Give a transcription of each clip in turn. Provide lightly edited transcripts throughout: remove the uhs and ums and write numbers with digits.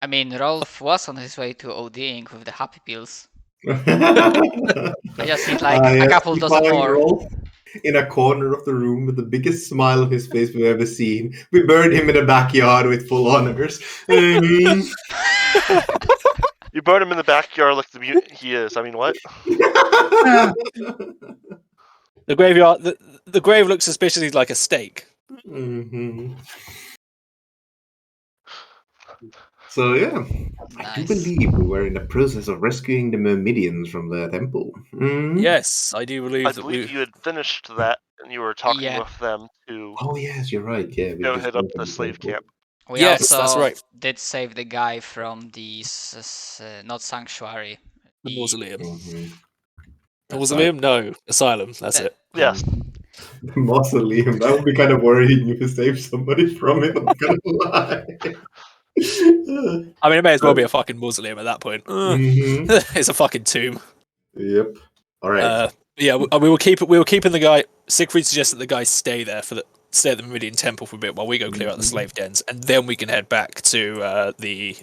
I mean, Rolf was on his way to ODing with the happy pills. I just need like a couple dozen more. Rolf in a corner of the room with the biggest smile on his face we've ever seen. We buried him in the backyard with full honors. You burned him in the backyard like the mutant he is. I mean, what? The graveyard, the grave looks suspiciously like a steak. Mhm. So yeah, I do Nice. believe we were in the process of rescuing the Myrmidians from the temple. Yes, I do believe I that believe you had finished that, and you were talking Yeah. with them to Oh yes, you're right. Yeah, we go just hit up went to the slave temple. camp. We Yes, also that's right. did save the guy from the not sanctuary. The mausoleum. Mhm. The mausoleum? No, asylum. That's The- it. Yes. The mausoleum. That would be kind of worrying if you save somebody from it. I'm not gonna lie. I mean, it may as well be a fucking mausoleum at that point. Mhm. It's a fucking tomb. Yep. All right. Yeah, we were keeping the guy. Siegfried suggested the guy stay at the Meridian Temple for a bit while we go clear out the slave dens, and then we can head back to the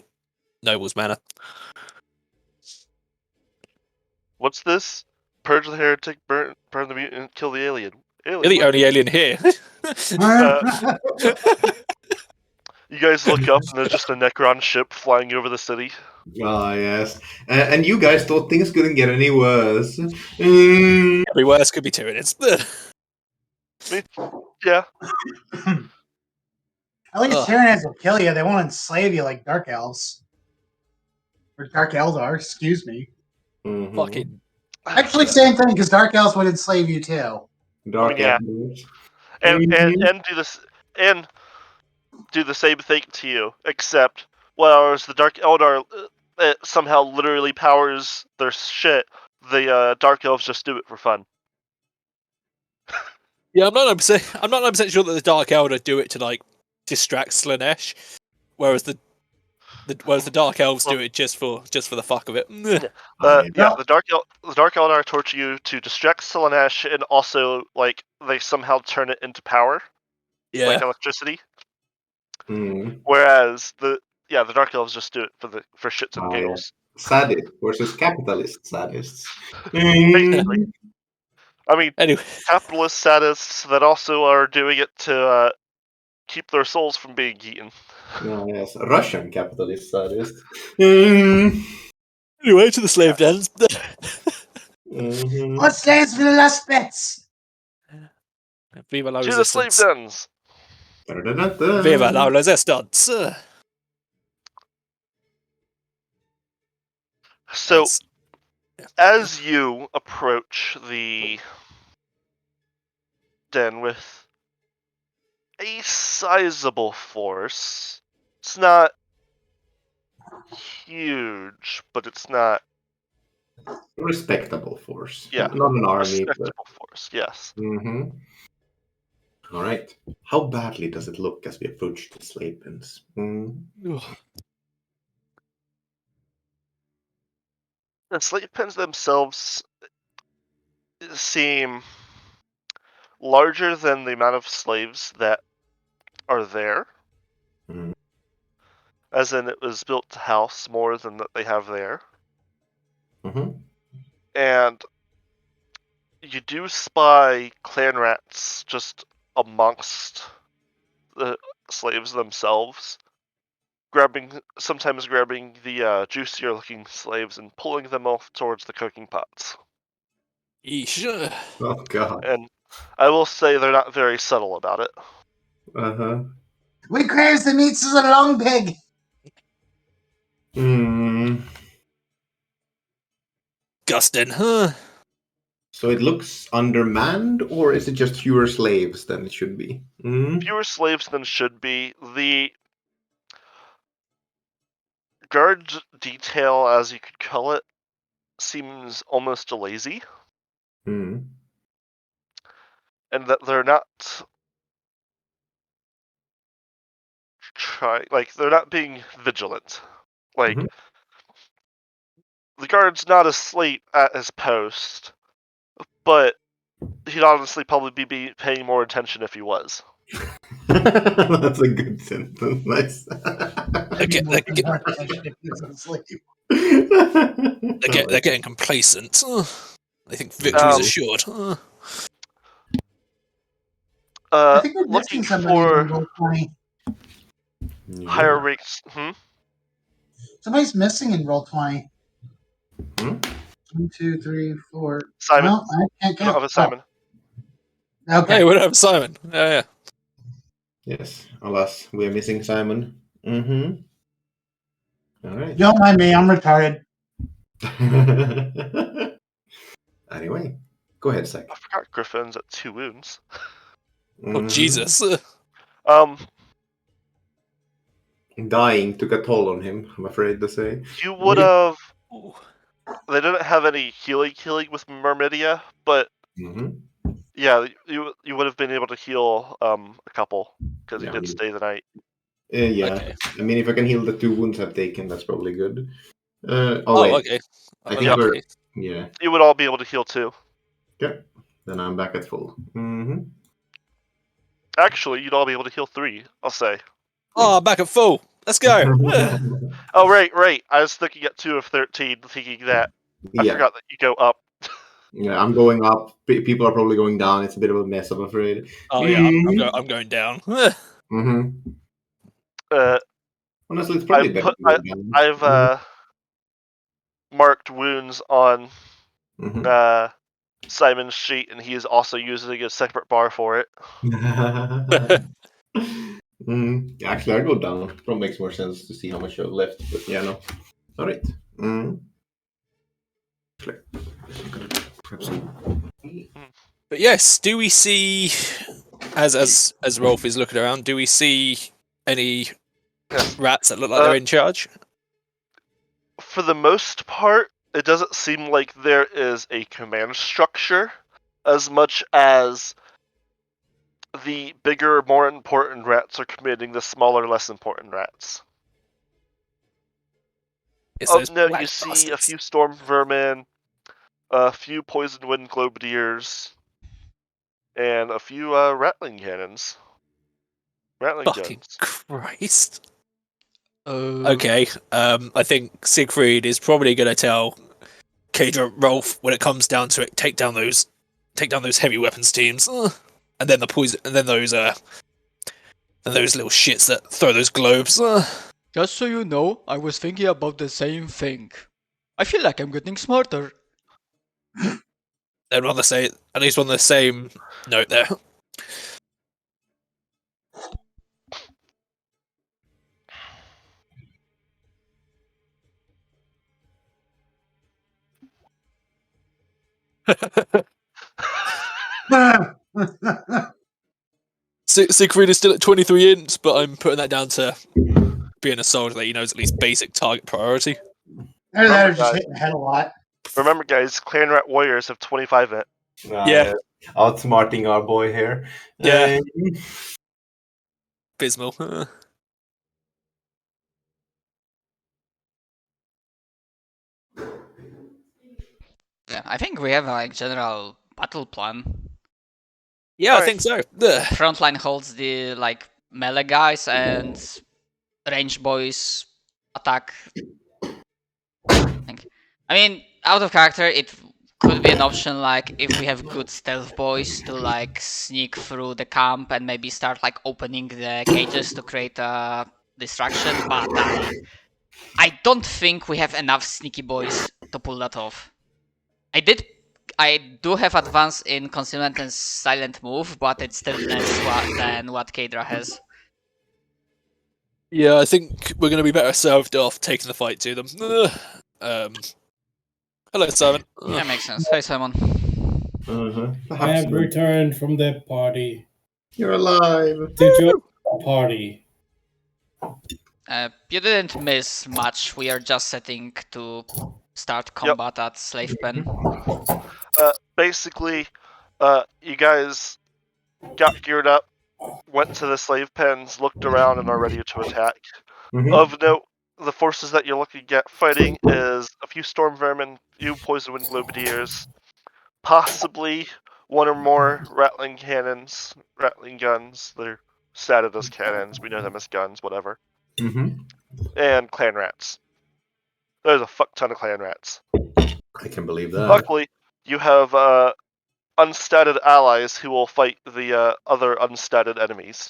Noble's Manor. What's this? Purge the heretic, burn the mutant, kill the alien. You're the only alien here. You guys look up and there's just a Necron ship flying over the city. Ah, yes. And you guys thought things couldn't get any worse. Every worse could be Tyranids. Yeah. At least Ugh. Tyranids will kill you. They won't enslave you like Dark Elves. Or Dark Eldar, excuse me. Mhm. Fucking Actually, same thing, because Dark Elves would enslave you too. Dark yeah. Elves. And do this and do the same thing to you, except whereas the Dark Eldar somehow literally powers their shit, the Dark Elves just do it for fun. yeah. I'm not 100% sure that the Dark Elder do it to like distract Slanesh, whereas the Dark Elves do it just for the fuck of it. The Dark Eldar torture you to distract Slanesh, and also like they somehow turn it into power, like electricity. Mm. Whereas the Dark Elves just do it for shits and giggles. Sadist versus capitalist sadists. Basically. I mean, Anyway, capitalist sadists that also are doing it to keep their souls from being eaten. Yes, Russian capitalist sadists. Mm. anyway, to the slave dens. Mhm. Let's dance for the last bits. Viva la To the slave resistance. dens. Da-da-da-da. Viva la resistance. So, Yes. as you approach the den with a sizable force, it's not huge, but it's not Respectable force. Yeah, Not an army. respectable force. Yes. Mm-hmm. All right. How badly does it look as we approach the slave pens? The slave pens themselves seem larger than the amount of slaves that are there. Mhm. As in, it was built to house more than that they have there. Mm-hmm. And you do spy clan rats just amongst the slaves themselves, sometimes grabbing the juicier looking slaves and pulling them off towards the cooking pots. Yeesh. Oh God. And I will say they're not very subtle about it. Uh-huh. We craves the meats of the long pig. Gustin, huh? So it looks undermanned, or is it just fewer slaves than it should be? Fewer slaves than should be. The guard detail, as you could call it, seems almost lazy. Mm. And that they're not they're not being vigilant. Like, the guard's not asleep at his post, but he'd honestly probably be paying more attention if he was. That's a good sentence. Nice. They're getting complacent. They think victory's assured. I think we're Looking missing somebody for in Roll20. higher ranks. Somebody's missing in Roll20. Hmm? 1, 2, 3, 4. Simon. Well, I can't We don't count. have a Simon. Oh. Okay. Hey, what up, Simon? Yeah. Yes, alas, we are missing Simon. Mm-hmm. All right. Don't mind me, I'm retarded. Anyway, go ahead, Zach. I forgot Griffin's at 2 wounds. Oh, Jesus. Dying took a toll on him, I'm afraid to say. You would have. They didn't have any healing with Myrmidia, but yeah, you would have been able to heal a couple because he did stay the night. Yeah, Okay. I mean, if I can heal the 2 wounds I've taken, that's probably good. Wait. Okay. I think we're... Yeah. You would all be able to heal too. Okay. Then I'm back at full. Actually, you'd all be able to heal 3, I'll say. Oh, back at full. Let's go. Oh, right. I was looking at 2 of 13, thinking that. I forgot that you go up. Yeah, I'm going up. People are probably going down. It's a bit of a mess, I'm afraid. Oh, yeah, I'm going down. Honestly, it's probably better to go down. I've marked wounds on Simon's sheet, and he is also using a separate bar for it. Actually, I'll go down. Probably makes more sense to see how much you have left. But yeah, no. All right. But yes, do we see, as Rolf is looking around, do we see any rats that look like they're in charge? For the most part, it doesn't seem like there is a command structure as much as the bigger, more important rats are commanding the smaller, less important rats. You see a few storm vermin, a few poison wind globadiers, and a few rattling cannons. Rattling guns. Christ. Okay, I think Siegfried is probably going to tell Kadra, Rolf, when it comes down to it, take down those heavy weapons teams, and then the poison, and then those little shits that throw those globes. Just so you know, I was thinking about the same thing. I feel like I'm getting smarter. They're at least on the same note there. Siegfried is still at 23 ints, but I'm putting that down to being a soldier that he knows at least basic target priority. Either that or just hitting the head a lot. Remember, guys, Clan Rat Warriors have 25 int. Yeah. Outsmarting our boy here. Yeah. Abysmal. Yeah, I think we have a general battle plan. Yeah, I think so. Frontline holds the melee guys, and range boys attack. I mean, out of character, it could be an option if we have good stealth boys to sneak through the camp and maybe start opening the cages to create a distraction. But I don't think we have enough sneaky boys to pull that off. I do have advance in concealment and silent move, but it's still less than what Kadra has. Yeah, I think we're going to be better served off taking the fight to them. Hello, Simon. That makes sense. Hey, Simon. I have returned from the party. You're alive. To join the party. You didn't miss much. We are just setting to start combat at Slave Pen. Basically, you guys got geared up, went to the slave pens, looked around, and are ready to attack. Of note, the forces that you're looking at fighting is a few storm vermin, a few poison wind globadiers, possibly one or more rattling cannons, rattling guns. They're statted as cannons. We know them as guns, whatever. Mm-hmm. And clan rats. There's a fuck ton of clan rats. I can believe that. Luckily, you have unstatted allies who will fight the other unstatted enemies.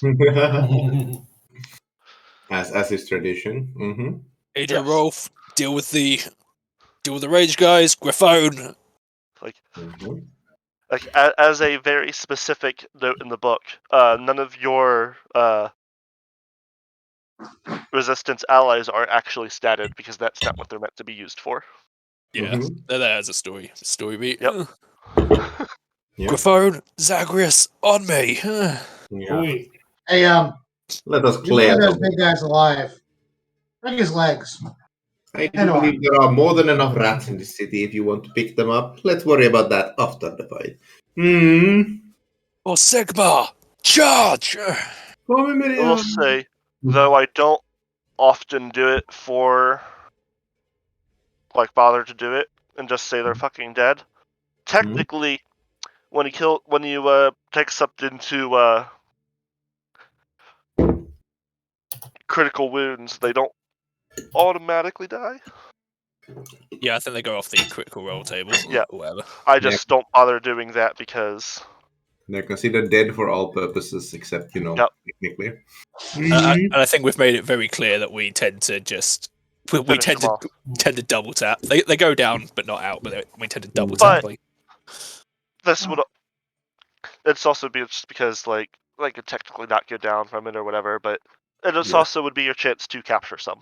as is tradition. Mm-hmm. Adrian Yes. Rolf, deal with the rage guys. Griffon. Mm-hmm. Like as a very specific note in the book, none of your resistance allies are actually statted because that's not what they're meant to be used for. Yeah, Mhm. that has a story beat. Yep. Yeah. Griffon, Zagreus, on me. Yeah. Oi. Hey, Let us you clear those them. big guys alive. Break his legs. I do Anyway. believe there are more than enough rats in this city if you want to pick them up. Let's worry about that after the fight. Or Sigma, charge! I will say, though I don't often do it for bother to do it and just say they're fucking dead. Technically, when you take something to critical wounds, they don't automatically die. Yeah, I think they go off the critical roll tables. Yeah. Or whatever. I just don't bother doing that because They're considered dead for all purposes except, Yep. technically. And I think we've made it very clear that we tend to just we finish tend them to off. tend to double tap. They go down but not out, but we tend to double But- tap. Like, This would. It's also be just because they could technically not go down from it or whatever, but it just also would be your chance to capture some.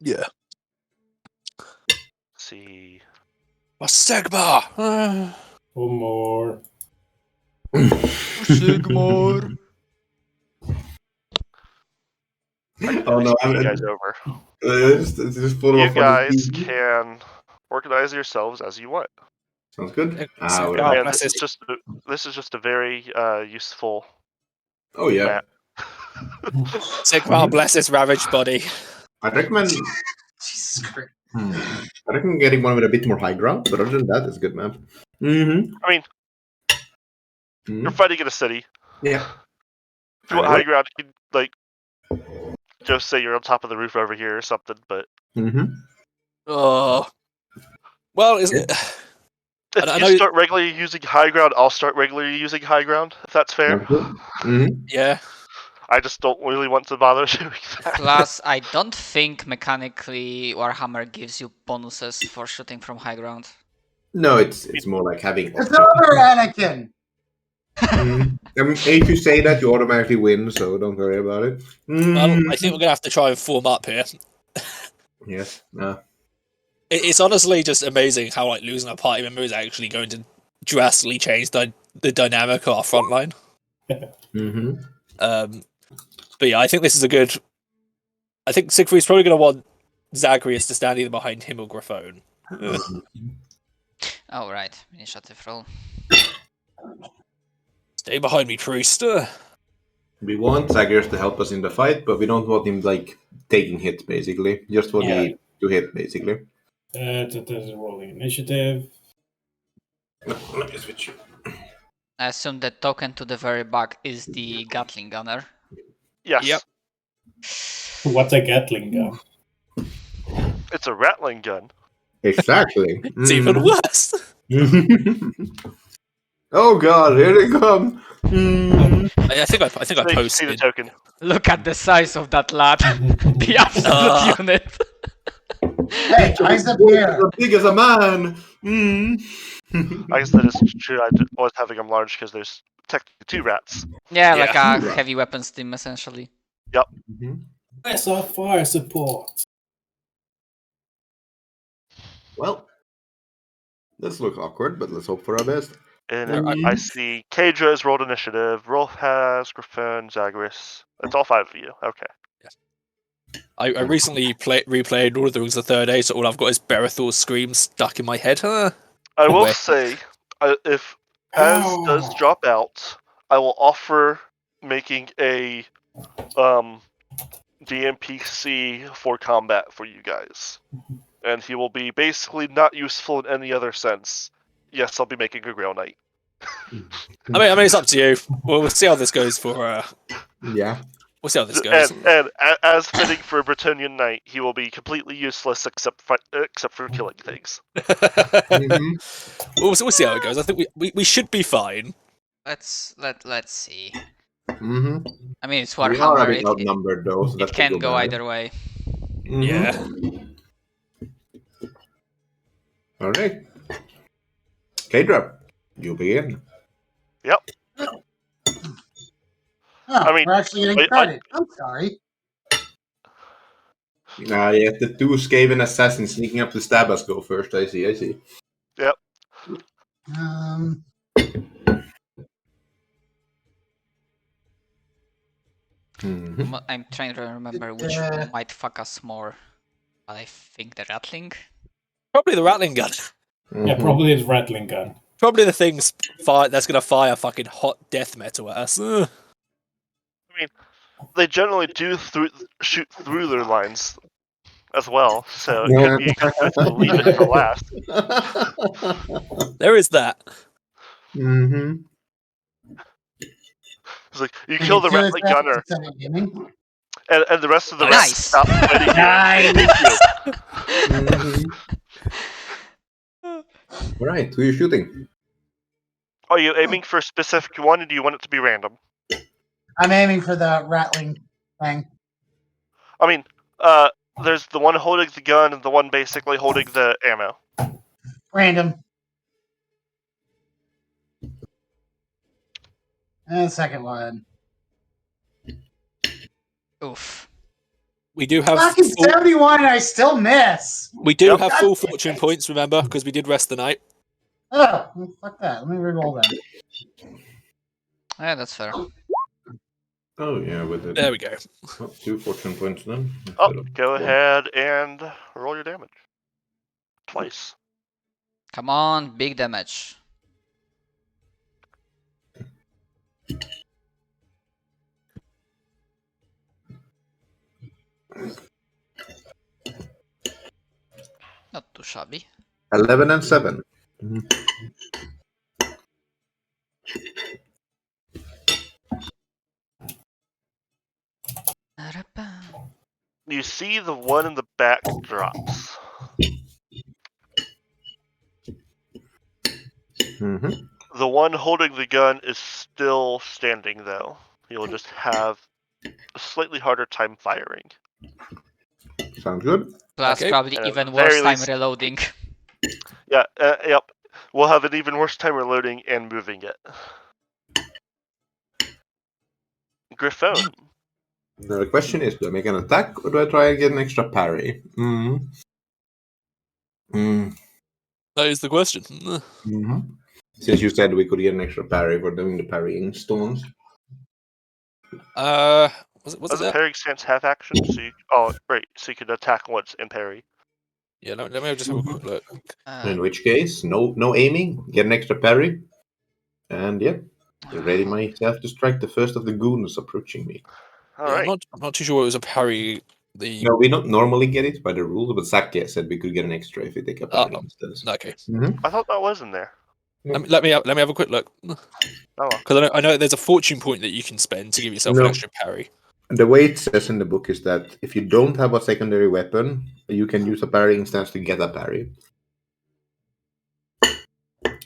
yeah. See. Or Sigma. One more. Sigmar. Oh no, You guys over. it's just full You of guys funny- can organize yourselves as you want. Sounds good. So- Well, Oh, And that's this is just a very useful oh yeah. map. Sigma, bless his ravaged body. I recommend Jesus Christ. I recommend getting one with a bit more high ground, but other than that, it's a good map. Mm-hmm. I mean, you're fighting in a city. Yeah. If you want high ground, you can just say you're on top of the roof over here or something. But Mm-hmm. Oh. Well, is it? if I you know- start regularly using high ground, I'll start regularly using high ground. If that's fair. Mm-hmm. Yeah. I just don't really want to bother doing that. Plus, I don't think mechanically Warhammer gives you bonuses for shooting from high ground. No, it's more like having. It's over, Anakin! Mhm. I mean, if you say that, you automatically win, so don't worry about it. Well, I think we're gonna have to try and form up here. Yes. It's honestly just amazing how losing a party member is actually going to drastically change the dynamic of our front line. Mm-hmm. But yeah, I think this is a good. I think Siegfried's probably going to want Zagreus to stand either behind him or Griffon. Oh, right. Initiative roll. Stay behind me, priest. We want Zagreus to help us in the fight, but we don't want him taking hits, basically. Just want me to hit, basically. That is rolling initiative. Let me switch. I assume the token to the very back is the Gatling gunner. Yes. Yep. What's a Gatling gun? It's a rattling gun. Exactly. It's even worse. Oh god, here they come. I think I So you can see the posted. token. Look at the size of that lad. The absolute unit. Hey, eyes up here! As big as a man. I guess that is true. I was having them large because there's technically 2 rats. Yeah, Yeah. like a heavy weapons team, essentially. Where's our fire support? Well, this looks awkward, but let's hope for our best. And I see Kadra has rolled initiative, Rolf has, Griffin, Zagreus. It's all 5 of you. Okay. I recently replayed Lord of the Rings the third day, so all I've got is Berethor's scream stuck in my head. I will Anyway. say, if as does drop out, I will offer making a DMPC for combat for you guys. And he will be basically not useful in any other sense. Yes, I'll be making a Grail Knight. I mean, it's up to you. We'll see how this goes for. Yeah. We'll see how this goes. And as fitting for a Bretonnian knight, he will be completely useless except for killing things. We'll see how it goes. I think we should be fine. Let's see. Mm-hmm. I mean, it's We are a Warhammer. bit outnumbered though, so It that could can go bad. either way. Yeah. All right. K-Drop, you begin. Yep. Oh, I mean, we're actually getting started. I'm sorry. Yeah, the two Skaven assassins sneaking up to stab us go first. I see. Yep. I'm trying to remember which one might fuck us more. I think the Rattling. Probably the Rattling gun. Yeah, probably it's Rattling gun. Probably the thing's that's gonna fire fucking hot death metal at us. I mean, they generally do shoot through their lines as well, so it could be a good fit to leave it for last. There is that. Mm-hmm. It's like you kill the Rattling gunner, and the rest of the Nice. rest stop fighting you. All right, who are you shooting? Are you aiming for a specific one, or do you want it to be random? I'm aiming for the Rattling thing. I mean, there's the one holding the gun and the one basically holding the ammo. Random. And the second one. Oof. We do have Fucking 71 and I still miss. We do Yep. have full fortune points, remember, because we did rest the night. Oh, well, fuck that. Let me reroll then. Yeah, that's fair. Oh yeah, with it. There we go. 2 fortune points then. Oh, go ahead and roll your damage. Twice. Come on, big damage. Not too shabby. 11 and 7. You see the one in the back drops. Mm-hmm. The one holding the gun is still standing, though. You'll just have a slightly harder time firing. Sounds good. Plus, Okay. probably And at even the worse very time least- reloading. Yeah, yep. We'll have an even worse time reloading and moving it. Griffon. Now the question is, do I make an attack or do I try and get an extra parry? That is the question. Mm-hmm. Since you said we could get an extra parry for doing the parrying stones. Was it Does a that? parrying stance have action? So you could attack once and parry. Yeah, let me just have a quick look. In which case, no aiming, get an extra parry, and yeah, ready myself to strike the first of the goons approaching me. Alright. I'm not too sure it was a parry. No, we don't normally get it by the rules, but Saki said we could get an extra if we take a parry instead. Okay. I thought that was in there. Let me have a quick look. Oh well. Because I know there's a fortune point that you can spend to give yourself an extra parry. The way it says in the book is that if you don't have a secondary weapon, you can use a parrying stance to get a parry.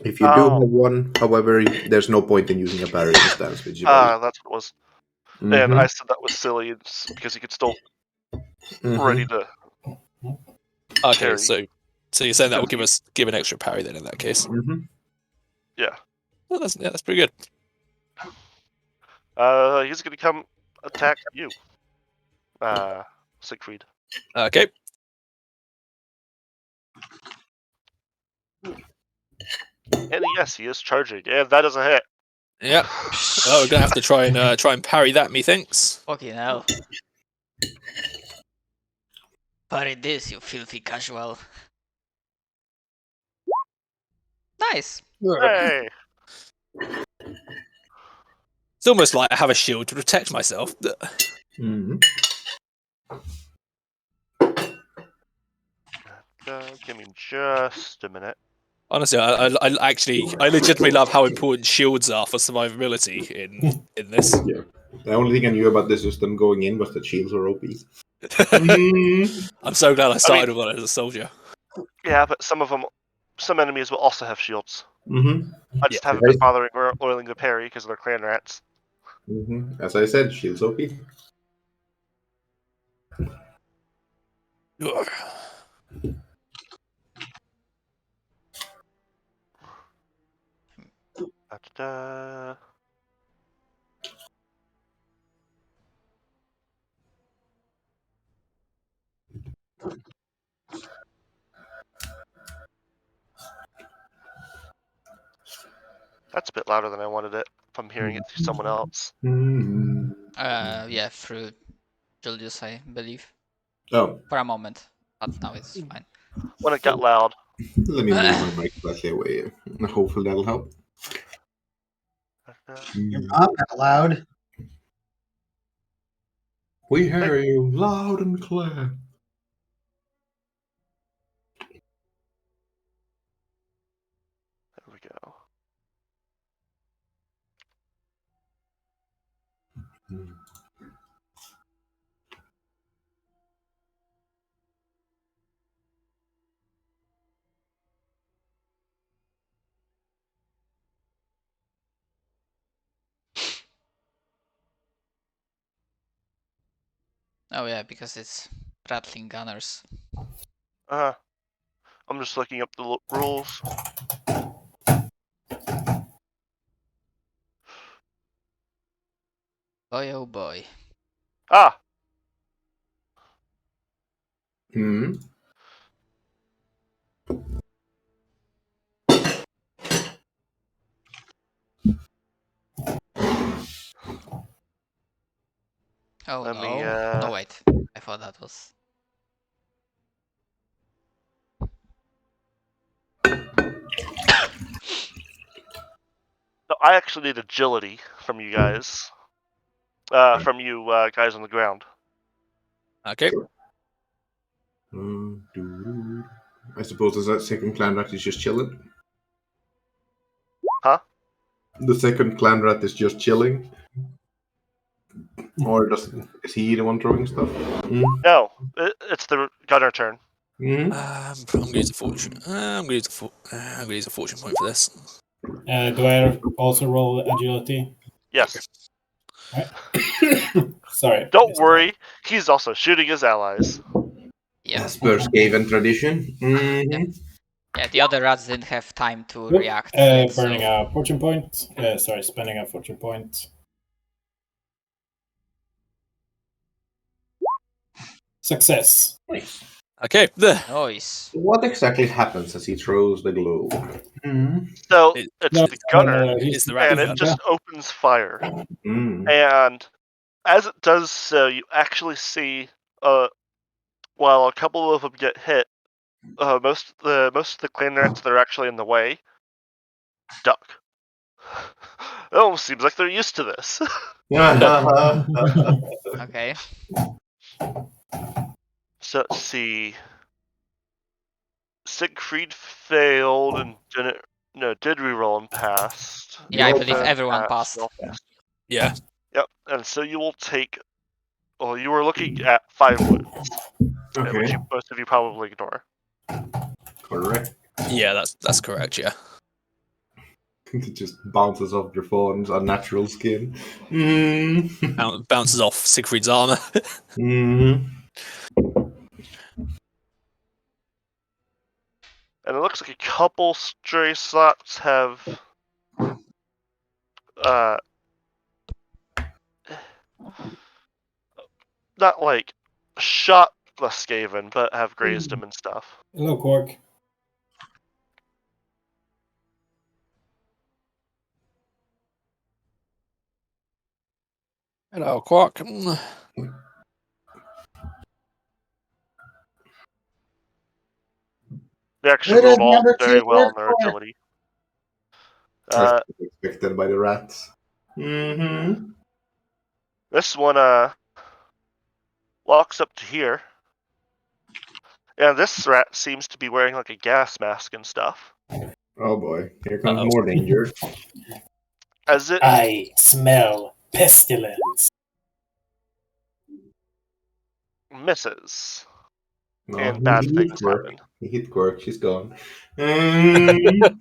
If you do have one, however, there's no point in using a parrying stance. Which That's what it was. Mhm. And I said that was silly because you could still ready to. Okay, Parry. so you're saying that will give an extra parry then in that case? Mhm. Yeah. Well, that's pretty good. He's gonna come attack you, Siegfried. Okay. And yes, he is charging, and that is a hit. Yeah. Oh, we're gonna have to try and parry that, methinks. Fucking hell. Parry this, you filthy casual. Nice. Hey. It's almost like I have a shield to protect myself. Mhm. Give me just a minute. Honestly, I legitimately love how important shields are for survivability in this. Yeah. The only thing I knew about the system going in was that shields are OP. I'm so glad I started with one as a soldier. Yeah, but some enemies will also have shields. Mm-hmm. I just haven't been bothering or oiling the parry because they're clan rats. Mm-hmm. As I said, shields OP. Da-da-da. That's a bit louder than I wanted it. If I'm hearing it through someone else. Mm-hmm. Yeah, through Julius, I believe. Oh, For a moment. But now it's fine. When it got loud. let me move my mic slightly away. Hopefully that'll help. You're not that loud. We hear you loud and clear. There we go. Oh yeah, because it's rattling gunners. I'm just looking up the rules. Boy oh boy. Ah! Hmm. Oh Let me, no. No wait. I thought that was... No, I actually need agility from you guys. From you guys on the ground. Okay. I suppose that second clan rat is just chilling. Huh? The second clan rat is just chilling. Or is he the one throwing stuff? No, it's the gunner turn. Mm-hmm. I'm going to use a fortune. I'm going to use a fortune point for this. Do I also roll agility? Yes. Sorry. Don't worry, he's also shooting his allies. Yeah. As per Skaven tradition. Mm-hmm. Yeah, the other rats didn't have time to Oop, react yet, burning so... a fortune point. Sorry, spending a fortune point. Success. Okay. Nice. What exactly happens as he throws the globe? So It- it's No, the gunner, It's the rat and it gun. just opens fire. Mm. And as it does so, you actually see, while a couple of them get hit, most of the clan rats that are actually in the way duck. It almost seems like they're used to this. Okay. So let's see. Siegfried failed and did reroll and passed. Yeah, I believe And everyone passed. all passed. Yeah. Yep. And so you will take. Well, you were looking at 5 wounds, which Okay, most of you probably ignore. correct. Yeah, that's correct. Yeah. It just bounces off your phone's unnatural skin. Mm. Bounces off Siegfried's armor. Mm. And it looks like a couple stray slots have not like shot Glusgaven, but have grazed him and stuff. Hello, Quark. Hello, Quark. They actually rolled all very well in their agility. As expected by the rats. Mm-hmm. This one walks up to here. And this rat seems to be wearing like a gas mask and stuff. Oh boy, here comes Uh-oh. more danger. As it I smell pestilence. misses, No, and bad he things hit Quirk. happen. He hit Quirk. She's gone. Mm.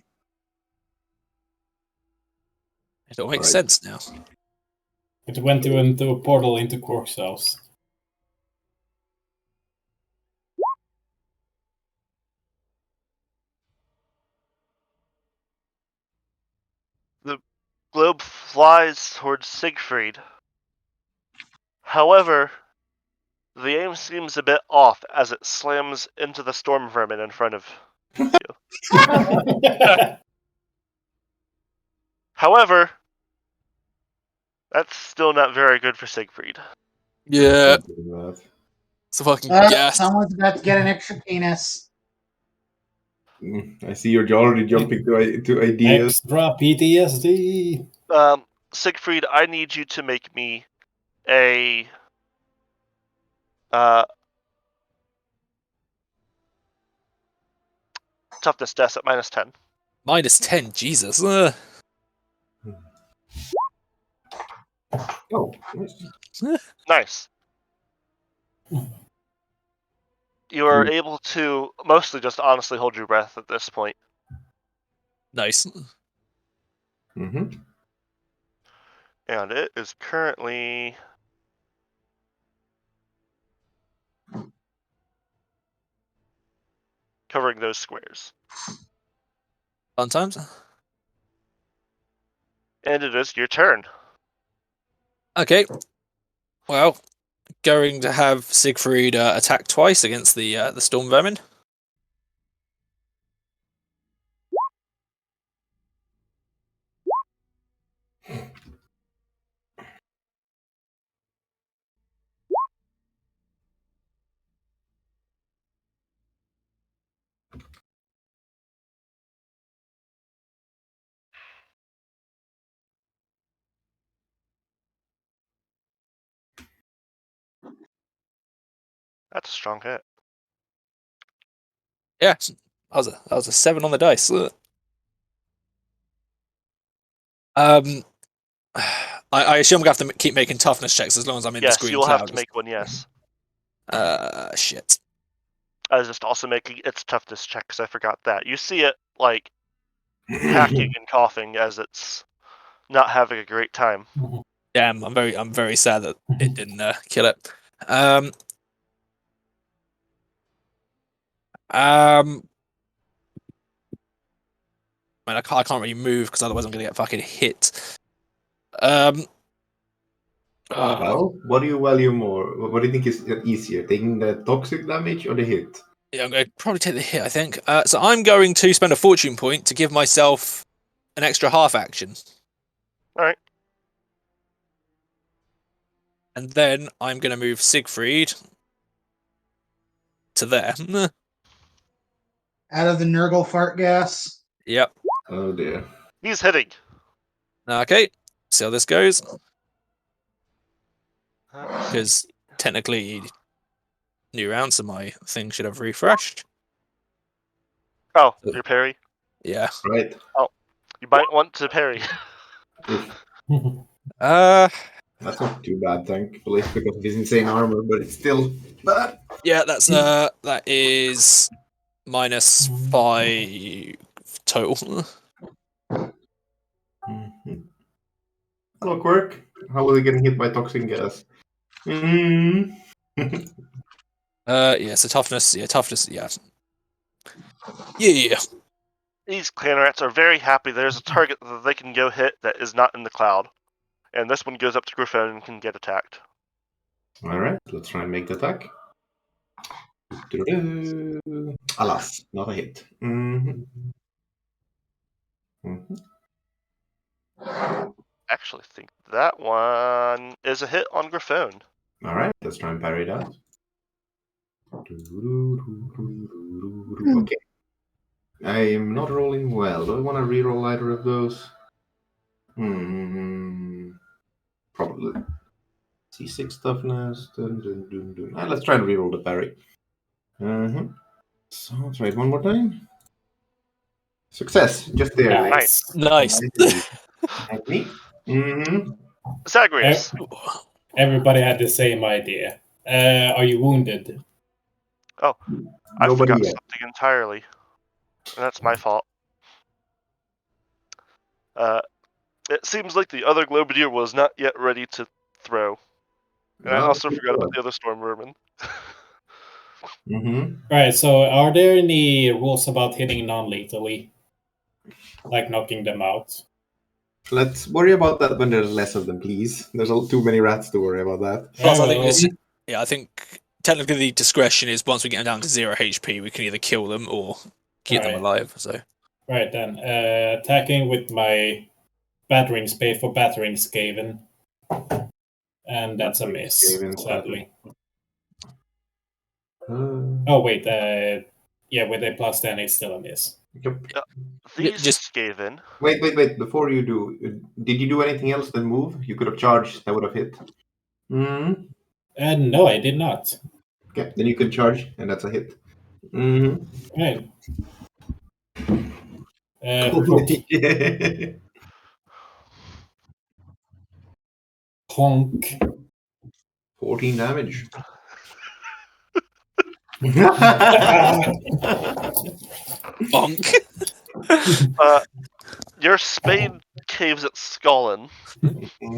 It all makes Right. sense now. It went into a portal into Quark's house. The globe flies towards Siegfried. However, the aim seems a bit off as it slams into the storm vermin in front of you. However, that's still not very good for Siegfried. Yeah, Don't do that. it's a fucking gas. Someone's about to get an extra penis. I see you're already jumping to ideas. Extra PTSD. Siegfried, I need you to make me a toughness test at -10. -10, Jesus. Oh, nice. Nice. You are able to mostly just honestly hold your breath at this point. Nice. Mm-hmm. And it is currently covering those squares. Fun times. And it is your turn. Okay. Well, going to have Siegfried attack twice against the storm vermin. That's a strong hit. Yeah, that was a 7 on the dice. I assume I'm gonna have to keep making toughness checks as long as I'm in this Yes, green you'll cloud. have to make one, yes. Shit. I was just also making its toughness check because I forgot that. You see it, like, hacking and coughing as it's not having a great time. Damn, I'm very sad that it didn't kill it. Man, I can't really move because otherwise I'm gonna get fucking hit. Well, what do you value more? What do you think is easier, taking the toxic damage or the hit? Yeah, I'm going to probably take the hit, I think. So I'm going to spend a fortune point to give myself an extra half action. Alright. And then I'm going to move Siegfried to there. Out of the Nurgle fart gas. Yep. Oh dear. He's hitting. Okay, see how this goes. Because technically, new round, so my thing should have refreshed. Oh, your parry? Yeah. Right. Oh, you might want to parry. That's not too bad, thankfully, because of his insane armor, but it's still bad. Yeah, that is -5 total. Mm-hmm. Hello, Quirk. How was he getting hit by toxic gas? Mm. Yeah, so toughness, yeah. Yeah. These clan rats are very happy there's a target that they can go hit that is not in the cloud. And this one goes up to Griffin and can get attacked. Alright, let's try and make the attack. Alas, not a hit. Mm-hmm. Mm-hmm. Actually, think that one is a hit on Griffin. Alright, let's try and parry that. Okay. I am not rolling well. Do I want to reroll either of those? Probably. C6 toughness. Let's try and reroll the parry. So, try it one more time. Success, just there. Nice. Nice. Like me. Mm-hmm. Zagreus. Everybody had the same idea. Are you wounded? I Nobody forgot yet. something entirely. And that's my fault. It seems like the other Globadier was not yet ready to throw. And I No, also it's forgot about good. the other Storm Vermin. Mm-hmm. Right, so are there any rules about hitting non-lethally? Like knocking them out? Let's worry about that when there's less of them, please. There's too many rats to worry about that. Plus, Yeah, I think well, it's, I think technically the discretion is once we get down to 0 HP, we can either kill them or keep them Right. alive. So Right then. Attacking with my battering spade for battering Skaven. And that's a miss, Skaven, sadly. Oh, wait. Yeah, with a plus 10, it's still a miss. Yep. These just- Skaven. Wait. Before you do, did you do anything else than move? You could have charged. That would have hit. Mm-hmm. No, I did not. Okay, then you can charge, and that's a hit. Mm-hmm. Right. 14 honk. 14 damage. bonk. Your spade caves at Skullin.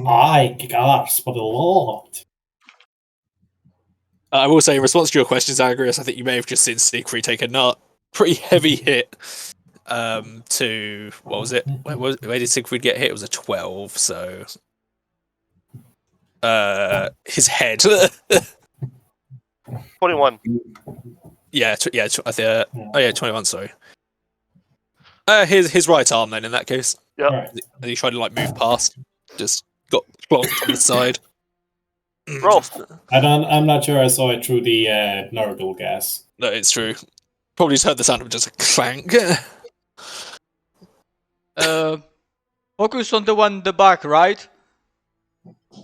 I gasp for the Lord. I will say, in response to your question, Zagreus, I think you may have just seen Siegfried take a pretty heavy hit. To what was it? Where did Siegfried get hit? It was a 12. So, his head. 21. Yeah, 21. Sorry. His right arm then. In that case, Yep. Right. and he tried to like move past, just got clonked on the side. Rolf. I'm not sure I saw it through the Nurgle gas. No, it's true. Probably just heard the sound of just a clank. Focus on the one in the back, right?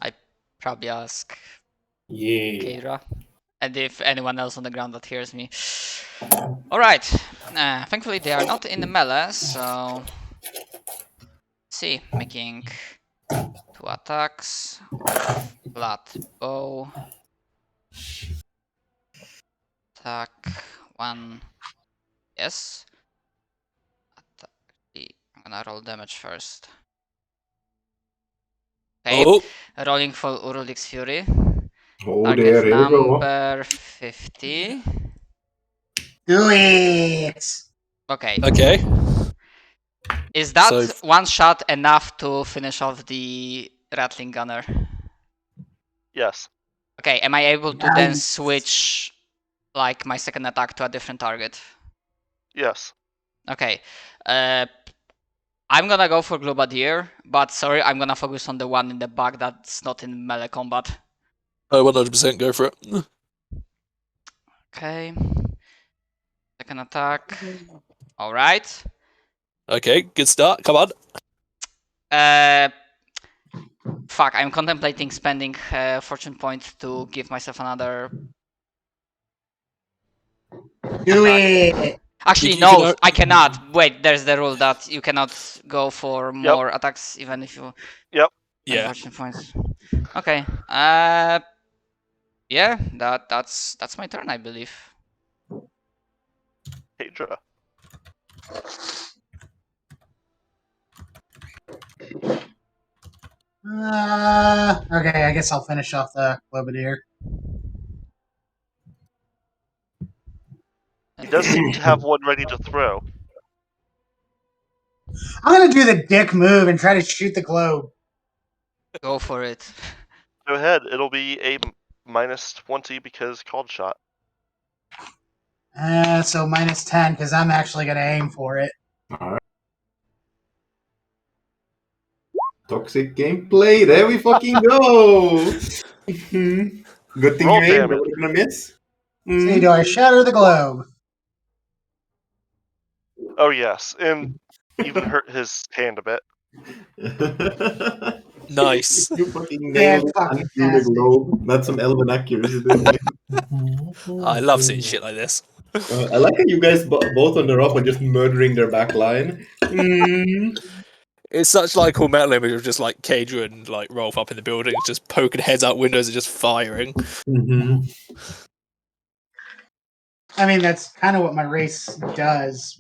I probably ask Yeah. Keira. And if anyone else on the ground that hears me. Alright. Thankfully they are not in the melee, so... Let's see, making 2 attacks. Flat bow. Attack 1. Yes. I'm gonna roll damage first. Okay, Oh, rolling for Urulix Fury. Oh Target dear, here we go. number 50. Do it! Okay. okay. Is that So- one shot enough to finish off the Rattling Gunner? Yes. Okay, am I able to then Nice. switch like my second attack to a different target? Yes. Okay. I'm gonna go for Globadier, but sorry, I'm gonna focus on the one in the back that's not in melee combat. 100% go for it. Okay. Second attack. Alright. Okay, good start. Come on. Fuck, I'm contemplating spending fortune point to give myself another. Do it! Actually, You no, can- I cannot. Wait, there's the rule that you cannot go for more attacks even if you. Yep. spend Yeah. fortune points. Okay. Yeah, that's my turn, I believe. Hedra. Okay, I guess I'll finish off the Globadier. He does seem to have one ready to throw. I'm gonna do the dick move and try to shoot the globe. Go for it. Go ahead. It'll be a minus 20 because called shot. So minus 10 because I'm actually gonna aim for it. Alright. Toxic gameplay. There we fucking go. Good thing Roll you aimed. I damage. was gonna miss. See, do I shatter the globe? Oh yes, and even hurt his hand a bit. Nice. You fucking Yeah, nailed it fucking and through the globe. That's some elven accuracy. I love seeing shit like this. I like how you guys both on the rock are just murdering their back line. It's such like cool metal image of just like Kadra and like Rolf up in the building, just poking heads out windows and just firing. Mm-hmm. I mean, that's kind of what my race does.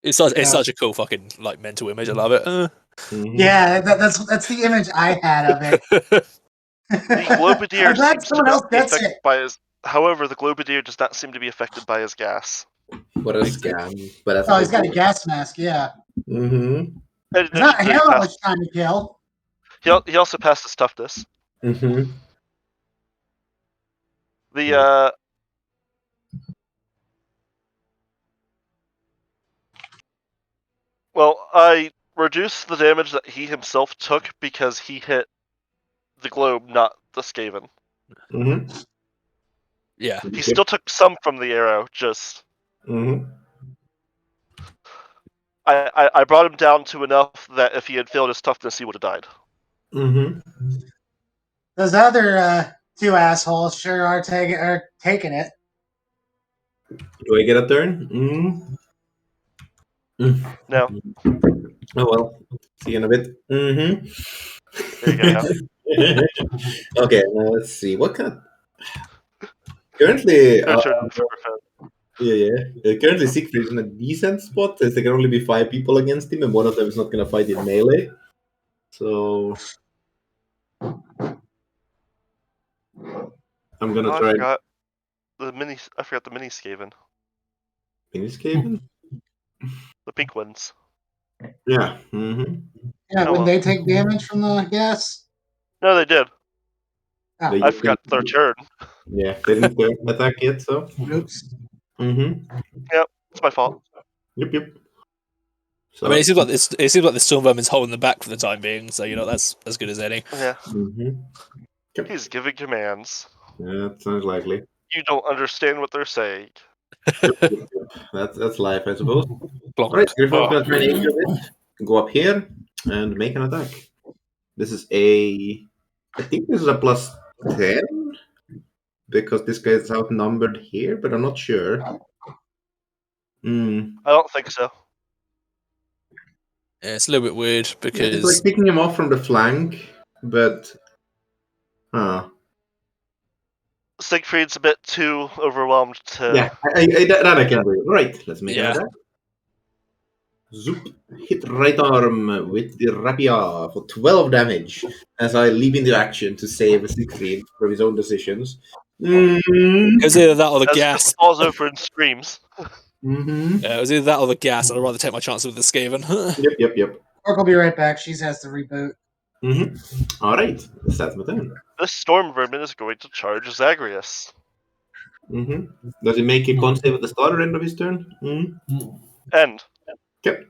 It's such a cool fucking like mental image. I love it. Mm-hmm. Yeah, that's the image I had of it. The Globadier I'm glad seems to someone else not be gets affected it. by his. However, the Globadier does not seem to be affected by his gas. What a scam! But that's Oh, he's got a gas mask. Yeah, Mm-hmm. In it's not a addition to hell of much time to kill. he also passed his toughness. Mm-hmm. The well, I reduced the damage that he himself took because he hit the globe, not the Skaven. Mm-hmm. Yeah. He still took some from the arrow, just Mm-hmm. I brought him down to enough that if he had failed his toughness, he would have died. Mm-hmm. Those other two assholes sure are taking it. Do I get a turn? Mm-hmm. No, Oh well. See you in a bit. Mm-hmm. there you go. Okay, now let's see. What kind of currently Your turn for Griffin. currently Siegfried is in a decent spot as there can only be 5 people against him and one of them is not gonna fight in melee. So I'm gonna Oh, try I forgot the mini Skaven, Miniscaven? the pink ones. Yeah. Mm-hmm. Yeah, Oh, when well. they take damage from the gas. No, they did. Oh, They I just forgot their turn. Yeah, they didn't attack yet, so. oops. Mm-hmm. Yep, it's my fault. Yep. So, I mean, it seems like the Stormvermin's holding them back for the time being, so that's as good as any. Yeah, mm-hmm. he's giving commands. Yeah, that sounds likely. You don't understand what they're saying. That's life, I suppose. Plonk. Alright, Griffon's Oh. gonna try and aim you a bit. Go up here and make an attack. This is I think this is a plus 10 because this guy is outnumbered here, but I'm not sure. I don't think so. Yeah, it's a little bit weird It's because like picking him off from the flank, but Siegfried's a bit too overwhelmed to. yeah, that I can do. Right, let's make an Yeah. attack. Zoop, hit right arm with the rapier for 12 damage as I leap into action to save Siegfried from his own decisions. it was either that or the As gas. Griffin falls over and screams. Mm-hmm. It was either that or the gas, and I'd rather take my chances with the Skaven. Yep. Orc will be right back. She has to reboot. Mm-hmm. Alright, that's my turn. This storm vermin is going to charge Zagreus. Mm-hmm. Does he make a con save at the start or end of his turn? Mm-hmm. End. Yep.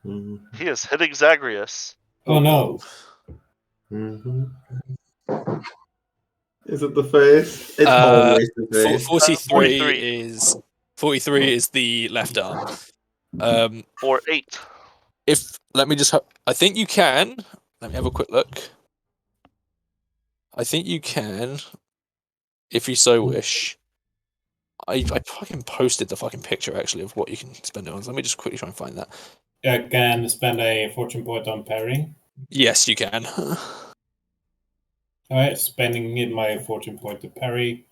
Mm-hmm. He is hitting Zagreus. Oh no. Mm-hmm. Is it the face? It's always the face. 43 is the left arm. Or 8. Let me just. I think you can. Let me have a quick look. I think you can, if you so wish. I fucking posted the fucking picture actually of what you can spend it on. So let me just quickly try and find that. I can spend a fortune point on parrying. Yes, you can. Alright, spending my fortune point to parry.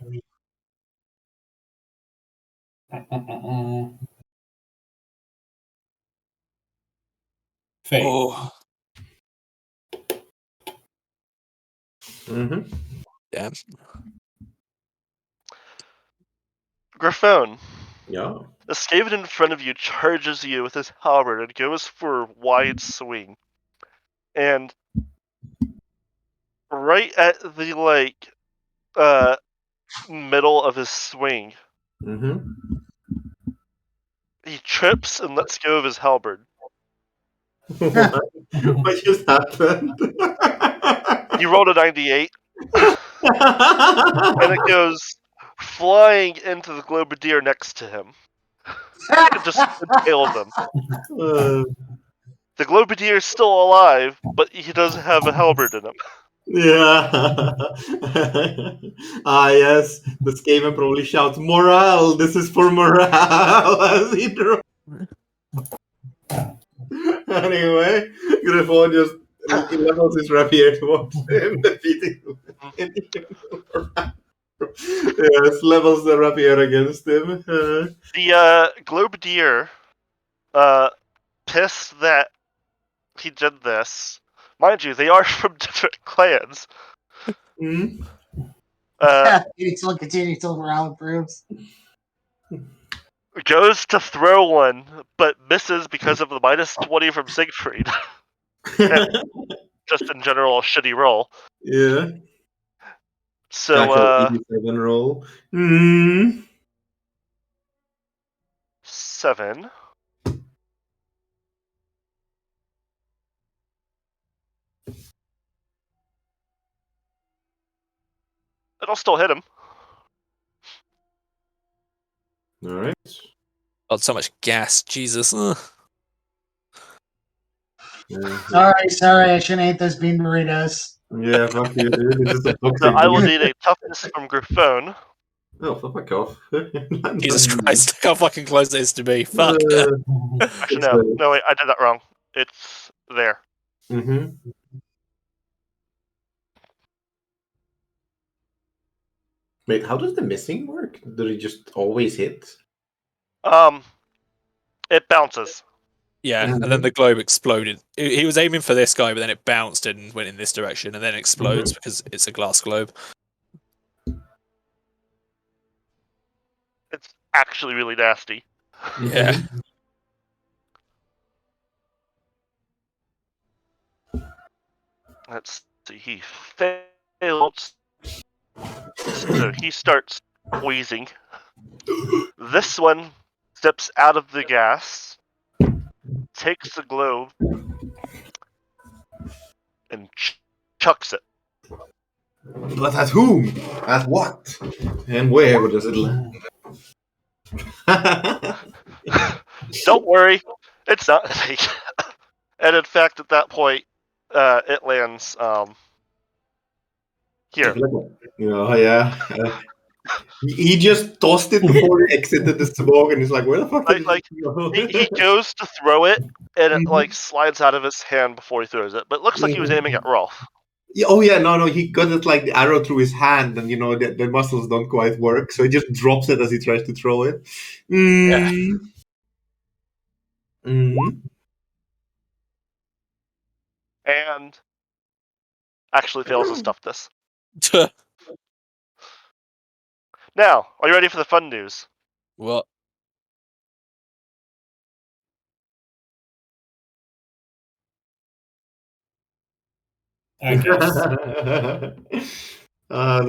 Fail. Oh, Mm-hmm. damn. Griffon. Yeah. The Skaven in front of you charges you with his halberd and goes for a wide swing. And right at the middle of his swing, Mm-hmm. he trips and lets go of his halberd. What just happened? You rolled a 98, and it goes flying into the Globadier next to him. It just impales him. The Globadier is still alive, but he doesn't have a halberd in him. Yeah. Yes. The Skaven probably shouts, "Morale! This is for morale!" as he draws. Anyway, Griffon just levels his rapier towards him, defeating him. Yes, levels the rapier against him. The Globadier, pissed that he did this. Mind you, they are from different clans. Hmm? Still continue till morale improves. Goes to throw one, but misses because of the -20 from Siegfried. Just in general, a shitty roll. Yeah. So, Casual 87 roll. Hmm. 7. It'll still hit him. All right. God, so much gas. Jesus. Sorry, I shouldn't eat those bean burritos. Yeah, fuck you, dude. This is a So boxing I will game. need a toughness from Griffon. Oh, fuck off. Jesus Christ, look how fucking close it is to me. Fuck. Actually, no, wait, I did that wrong. It's there. Mm-hmm. Wait, how does the missing work? Did it just always hit? It bounces. Yeah, and then the globe exploded. He was aiming for this guy, but then it bounced and went in this direction, and then explodes because it's a glass globe. It's actually really nasty. Yeah. Let's see. He failed. So he starts wheezing. This one steps out of the gas, takes the globe, and chucks it. But at whom? At what? And where does it land? Don't worry, it's not. And in fact, at that point, it lands here. Yeah. He just tossed it before he exited the smoke, and he's like, "Where the fuck did Like it go?" he goes to throw it, and it like slides out of his hand before he throws it. But it looks like he was aiming at Rolf. Yeah, oh yeah, no, he got it like the arrow through his hand, and the muscles don't quite work, so he just drops it as he tries to throw it. Mm. Yeah. Mm. And actually fails to stuff this. Now, are you ready for the fun news? What? I guess.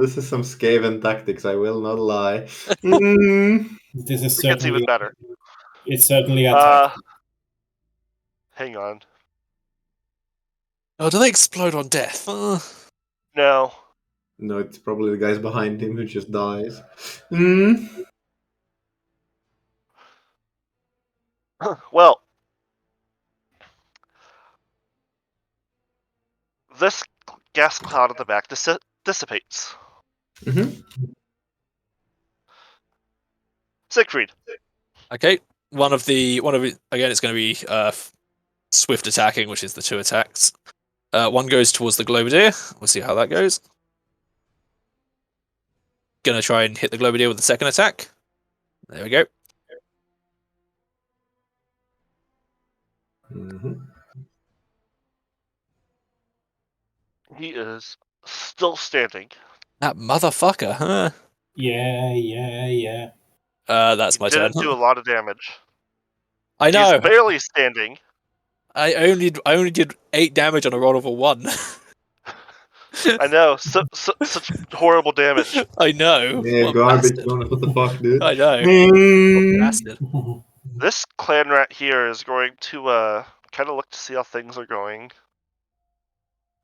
This is some Skaven tactics, I will not lie. Mm. This is It gets certainly even better. It's certainly a tactic. Hang on. Oh, do they explode on death? No. No, it's probably the guys behind him who just dies. Mm. Well, this gas cloud at the back dissipates. Mm-hmm. Siegfried. Okay, one of it again. It's going to be swift attacking, which is the 2 attacks. One goes towards the Globadier. We'll see how that goes. Gonna try and hit the Globadier with the second attack. There we go. Mm-hmm. He is still standing. That motherfucker, huh? Yeah. That's my turn. Didn't do a lot of damage. I know. He's barely standing. I only did 8 damage on a roll of a 1. I know, such horrible damage. I know. Yeah, What a garbage. bastard. What the fuck, dude? I know. Mm. Bastard. This clan rat here is going to kind of look to see how things are going,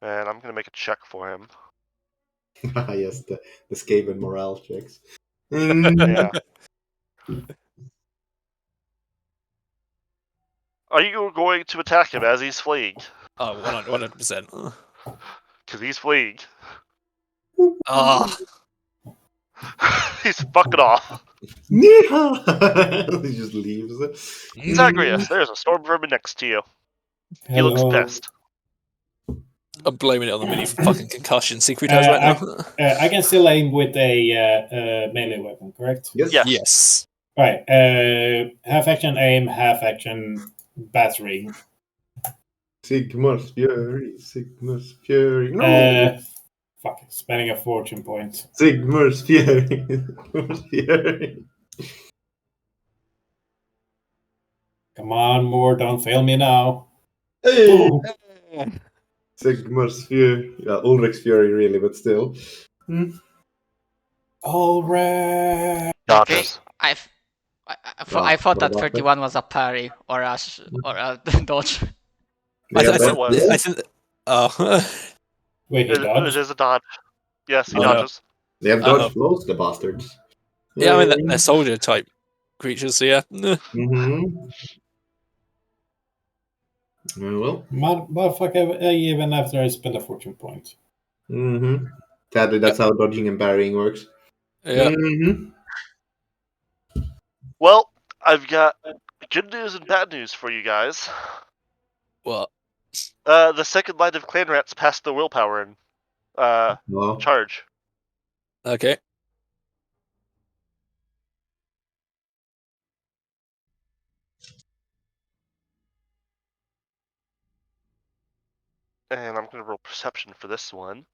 and I'm gonna make a check for him. Yes, the Skaven morale checks. Mm. Yeah. Are you going to attack him as he's fleeing? Oh, 100%. because he's fleeing. Ah, He's fucking off. He just leaves. Zagreus, there's a storm vermin next to you. He looks pissed. I'm blaming it on the many fucking concussion Siegfried has right now. I can still aim with a melee weapon, correct? Yes. Yes. Yes. Right. Half action aim, half action battering. Sigmar's Fury. Sigmar's Fury. No. Fuck. Spending a fortune point. Sigmar's Fury. Sigmar's Fury. Come on, more. Don't fail me now. Hey. Boom. Sigmar's Fury. Yeah, Ulrich's Fury, really, but still. All right. Dodges. I thought that 31 was a parry or a dodge. Yeah, I think. Oh. Wait, he It dodged? is a dodge. Yes, he Oh, no. dodges. they have dodge blows, the bastards. Yeah, I mean they're soldier type creatures, so yeah. Mm-hmm. Well. Motherfucker, even after I spend a fortune point. Mm-hmm. Sadly, that's how dodging and parrying works. Yeah. Mm-hmm. Well, I've got good news and bad news for you guys. What? The second line of clan rats passed the willpower and Well, charge. Okay. And I'm gonna roll perception for this one.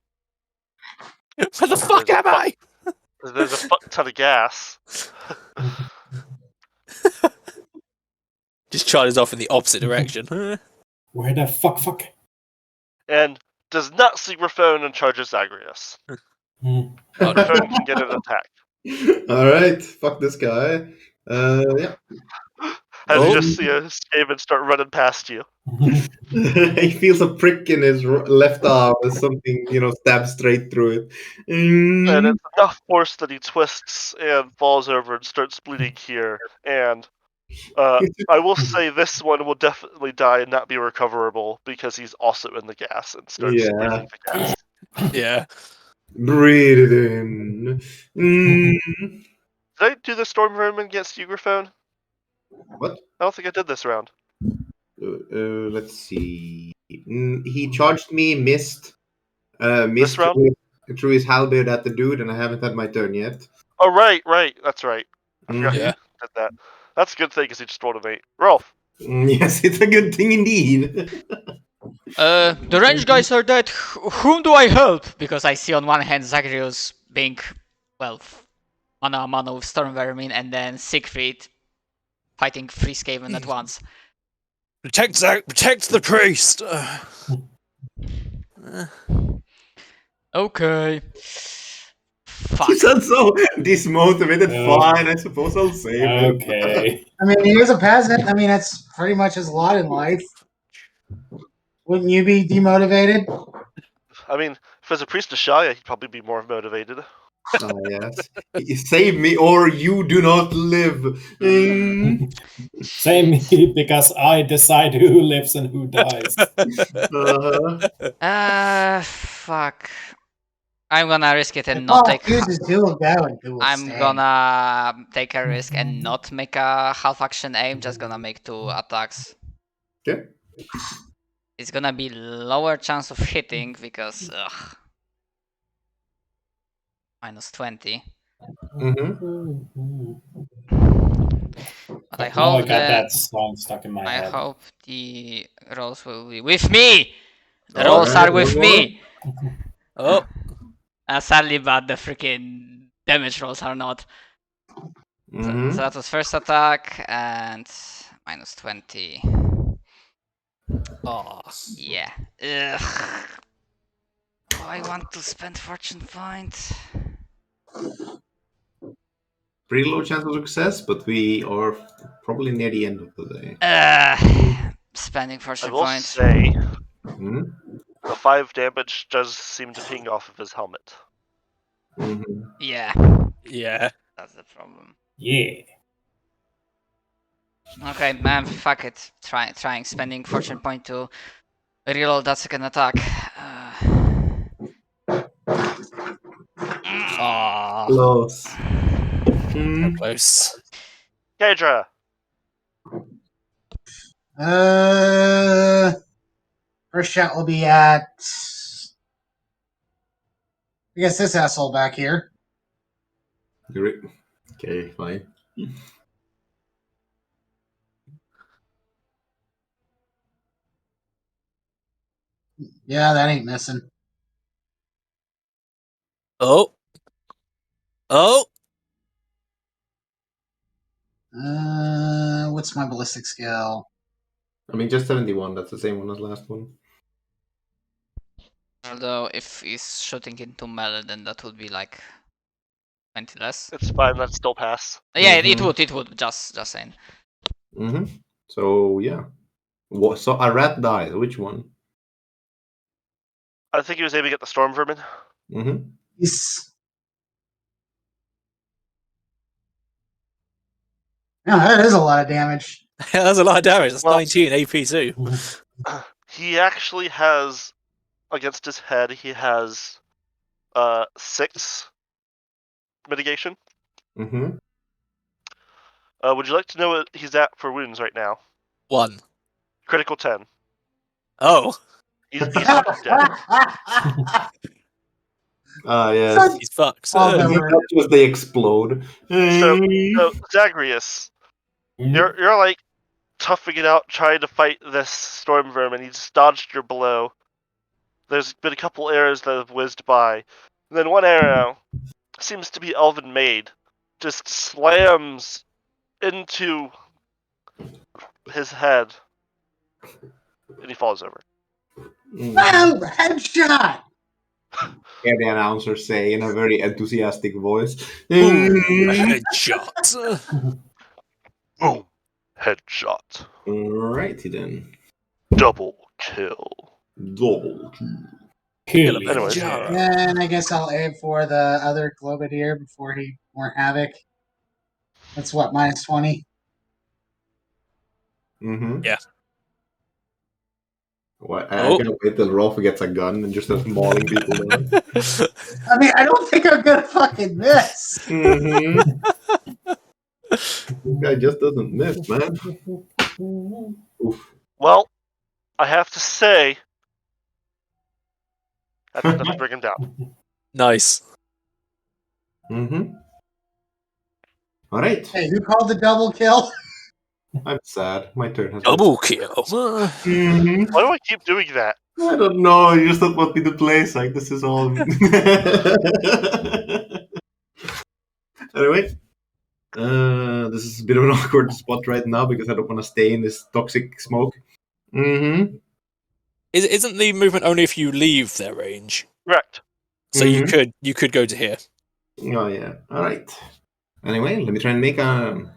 Where the fuck am I? There's a fuck ton of gas. Just charges off in the opposite direction. Where the fuck? And does not see Raphone and charges Zagreus. Hmm. Raphone can get an attack. alright, fuck this guy. Yeah. As Oh. you just see a Skaven start running past you. He feels a prick in his left arm as something, stabs straight through it. And it's enough force that he twists and falls over and starts bleeding here. And I will say this one will definitely die and not be recoverable because he's also in the gas and starts Yeah. breathing the gas. Yeah. Breathe it in. Did I do the storm vermin against you, Raphone? What? I don't think I did this round. Let's see. He charged me, missed This round? through his halberd at the dude, and I haven't had my turn yet. Oh, right. That's right. I forgot Yeah. you did that. That's a good thing because he just rolled an 8. Rolf. Yes, it's a good thing indeed. The range guys are dead. Whom do I help? Because I see on one hand Zagreus being, well, mano a mano with Storm Vermin, and then Siegfried fighting 3 Skaven at once. Protect the priest. Okay. Fuck. You sound so dismotivated. Oh. Fine, I suppose I'll save him. Okay. I mean, he is a peasant. I mean, that's pretty much his lot in life. Wouldn't you be demotivated? I mean, if it's a priest of Shaya, he'd probably be more motivated. Ah, yes. Save me or you do not live. Same because I decide who lives and who dies. Fuck. I'm gonna risk it and If not Paul take. chooses who will go and who will I'm stay. gonna take a risk and not make a half action aim. Just gonna make 2 attacks. Okay. It's gonna be lower chance of hitting because minus 20. Mm-hmm. But I Oh, I hope got that song stuck in my head. hope the rolls will be with me. The All rolls right, are with one me. Oh. Sadly, but the freaking damage rolls are not. Mm-hmm. So that was first attack and minus 20. Oh. Yeah. Ugh. Oh, I want to spend fortune point. Pretty low chance of success, but we are probably near the end of the day. Spending I fortune will point. say Mm-hmm. the 5 damage does seem to ping off of his helmet. Mm-hmm. Yeah, Yeah. that's the problem. Yeah. Okay, man, fuck it. Trying spending fortune point to reload that second attack. Ah, Close. so close. Kedra. First shot will be at. I guess this asshole back here. Okay, fine. Yeah, that ain't missing. Oh. What's my ballistic skill? I mean, just 71. That's the same one as last one. Although if he's shooting into melee, then that would be like 20 less. It's fine. That's still pass. Yeah, it Mhm. would. It would. Just saying. So yeah. What? So a rat died. Which one? I think he was aiming at the storm vermin. He's. Yeah, that is a lot of damage. That's a lot of damage. That's Well- 19 AP too. He actually has, against his head, he has 6 mitigation. Mm-hmm. Would you like to know what he's at for wounds right now? 1. Critical 10. Oh, He's fucking dead. Ah, yes. he's fucked. Oh, no. That's just they explode. So Zagreus, you're like toughing it out, trying to fight this storm vermin. He just dodged your blow. There's been a couple arrows that have whizzed by. And then one arrow seems to be elven made, just slams into his head, and he falls over. Oh, headshot! Hear the announcer say in a very enthusiastic voice. Ooh, headshot. Boom! Headshot. Alrighty then. Double kill. Double Kill Anyways. it. And I guess I'll aim for the other Globadier before he more havoc. That's what, minus 20? Mm-hmm. Yeah. What? I can't wait till Rolf gets a gun and just starts mauling people down. I mean, I don't think I'm gonna fucking miss. Mm-hmm. This guy just doesn't miss, man. Oof. Well, I have to say, that's enough to bring him down. Nice. Mm-hmm. Alright. Hey, who called the double kill? I'm sad. My turn has Double kill. Mm-hmm. Why do I keep doing that? I don't know. You just don't want me to play like this is all. Anyway, this is a bit of an awkward spot right now because I don't want to stay in this toxic smoke. Mm-hmm. Isn't the movement only if you leave their range? Correct. So you could go to here. Oh yeah. All right. Anyway, let me try and make a.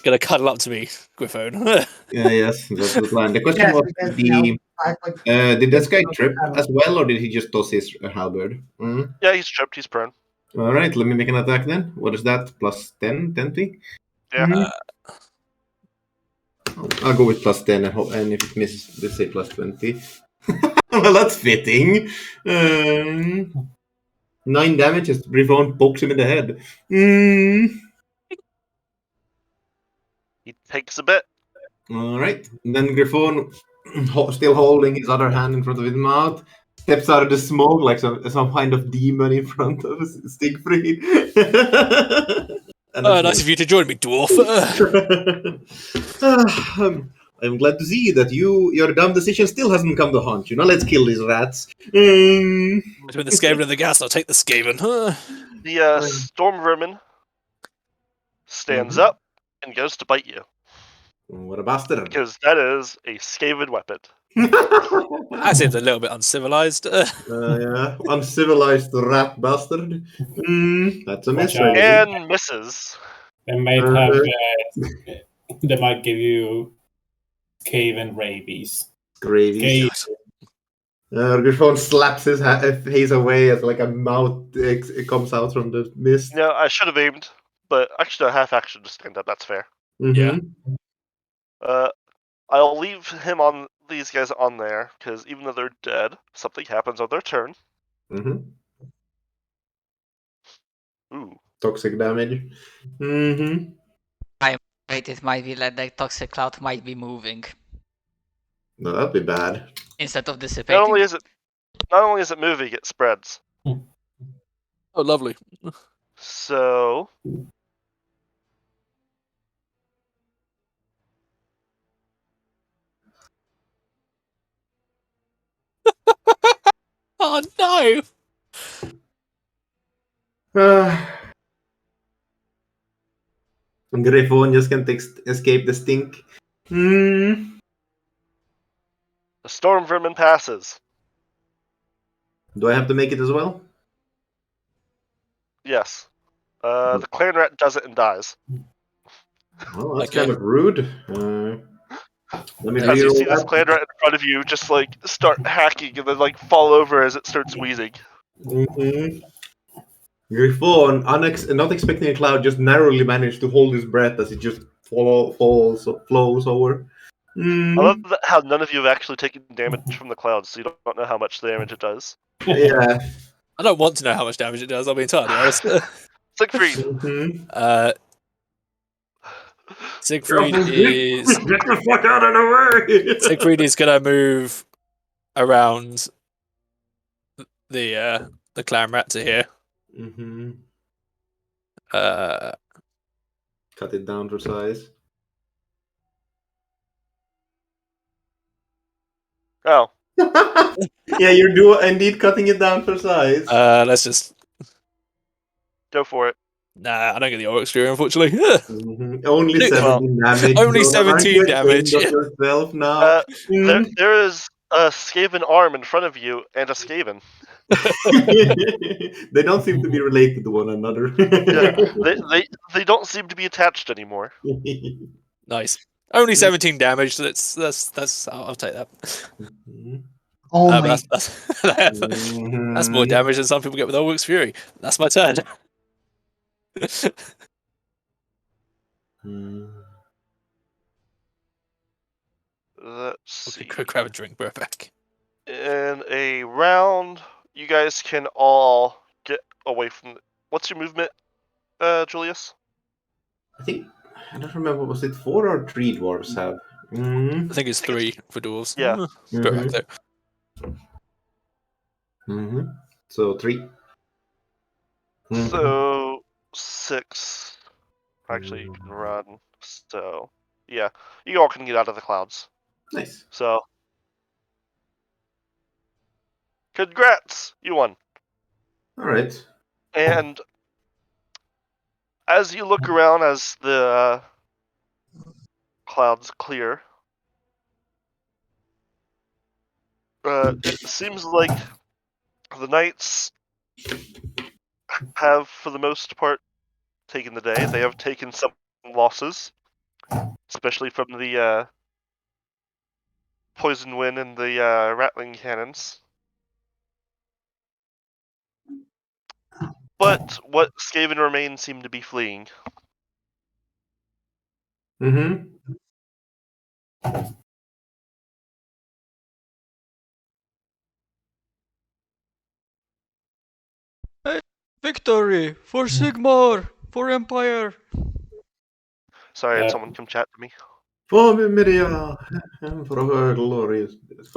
Gonna cuddle up to me, Griffon. Yes, that's the plan. The question Yes, was because, the. 5 Did this guy trip as well, or did he just toss his halberd? Yeah, he's tripped. He's prone. All right, let me make an attack then. What is that? Plus 10, 10 Yeah. I'll go with plus 10 and if it misses, let's say plus 20. Well, that's fitting. 9 damage as Griffon pokes him in the head. He takes a bit. All right. And then Griffon, still holding his other hand in front of his mouth, steps out of the smoke like some kind of demon in front of Stigfried. Nice of you to join me, dwarf. I'm glad to see that your dumb decision still hasn't come to haunt you. Now let's kill these rats. Between the Skaven and the gas, I'll take the Skaven. The storm vermin stands up and goes to bite you. What a bastard. Because that is a Skaven weapon. That seems a little bit uncivilized. Yeah, uncivilized rat bastard. That's a miss. Watch out. And misses. They might have. They might give you Skaven rabies. Gravy. Griffon slaps his face away as like a mouth it comes out from the mist. No, I should have aimed, but actually a half action to stand up. That's fair. Yeah. I'll leave these guys on there because even though they're dead, something happens on their turn. Ooh. Toxic damage. Mm-hmm. Wait, it might be like the toxic cloud might be moving No, that'd be bad. instead of Not dissipating. only is it moving, it spreads. Oh, lovely. So Oh no! Griffon just can't escape the stink. Hmm. the storm vermin passes. Do I have to make it as well? Yes. The clan rat does it and dies. Well, that's Okay. kind of rude. Let me As you reroll see this that. clan rat in front of you just like start hacking and then like fall over as it starts wheezing. Mm-hmm. Griffon, not expecting a cloud, just narrowly managed to hold his breath as it just flows over. I love how none of you have actually taken damage from the clouds, so you don't know how much damage it does. Yeah. I don't want to know how much damage it does, I'll be entirely honest. Siegfried! Mm-hmm. Siegfried is Get the fuck out of the way! Siegfried is gonna move around the clan rat to here. Mm-hmm. Uh, Cut it down to size. Oh, Yeah, you're indeed cutting it down for size. let's just. go for it. Nah, I don't get the Oryx Fury, unfortunately. Mm-hmm. Only Well, 17 damage. only so aren't 17 you damage. ashamed of yourself now? There is a Skaven arm in front of you and a Skaven. They don't seem to be related to one another. Yeah, they don't seem to be attached anymore. Nice. Only 17 damage. So that's. I'll take that. Only. But that's more damage than some people get with Oryx Fury. That's my turn. Let's see. Go grab a drink. We're back. In a round, you guys can all get away from. What's your movement, Julius? I don't remember. Was it 4 or 3 dwarves have? I think it's 3 for dwarves. Yeah. Put back there. Mm-hmm. So 3. So 6. Actually, you can run. So yeah, you all can get out of the clouds. Nice. So congrats, you won. All right. And as you look around, as the clouds clear, it seems like the knights have, for the most part, taken the day. They have taken some losses, especially from the poison wind and the rattling cannons. But what Skaven remain seem to be fleeing. Mm-hmm. Victory for Sigmar, for Empire. Sorry, had someone come chat to me. For Miria, for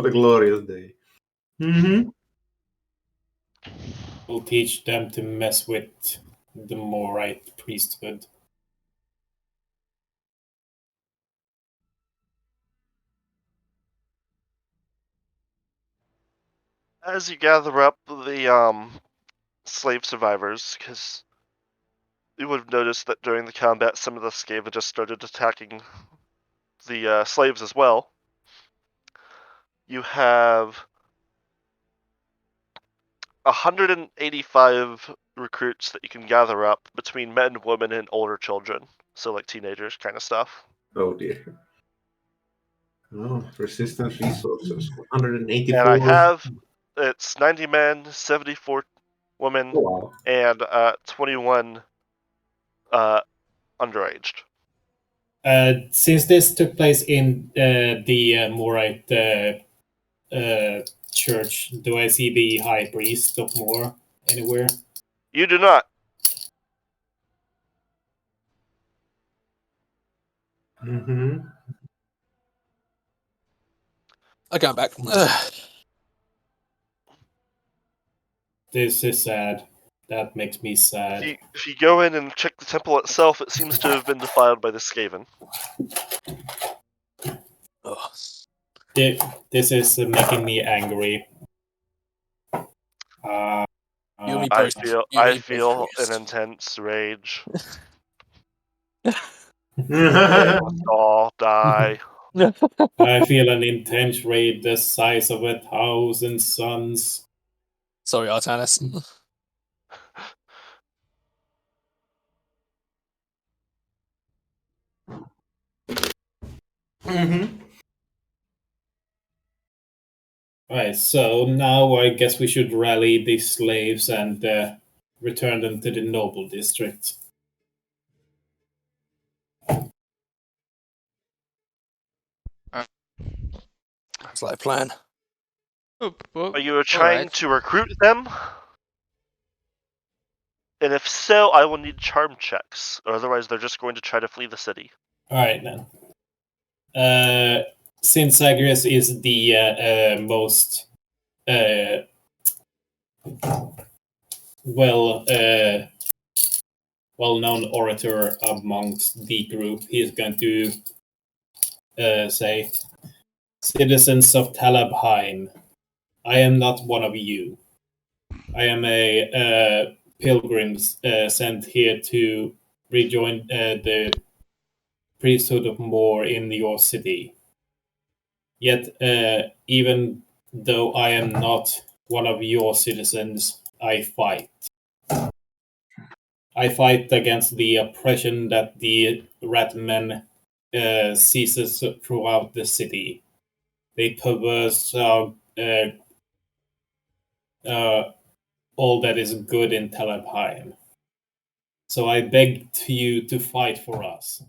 the glorious day. Mm-hmm. We'll teach them to mess with the Morite priesthood. As you gather up the slave survivors, because you would have noticed that during the combat, some of the Skaven just started attacking the slaves as well. You have 185 recruits that you can gather up between men, women, and older children. So like teenagers kind of stuff. Oh dear. Oh, resistance resources. 184. And I have, it's 90 men, 74 women, Oh, wow. and 21 underaged. Since this took place in the Morite church, do I see the High Priest of Moor anywhere? You do not. Mm-hmm. Okay, I'm back. This is sad. That makes me sad. If you go in and check the temple itself, it seems to have been defiled by the Skaven. Oh. This is making me angry. You and me I both. feel You and me feel both, an Priest. intense rage. They must all die. I feel an intense rage the size of 1,000 suns. Sorry, Artanis. Mm-hmm. Right, so now I guess we should rally these slaves and return them to the noble district. It's like a plan. Are you trying to recruit them? And if so, I will need charm checks, or otherwise they're just going to try to flee the city. Alright then. Since Zagreus is the most well-known orator amongst the group, he is going to say, "Citizens of Talabheim, I am not one of you. I am a pilgrim sent here to rejoin the priesthood of Moor in your city. Yet, even though I am not one of your citizens, I fight. I fight against the oppression that the Ratmen seizes throughout the city. They perverse all that is good in Talabheim. So I beg you to fight for us.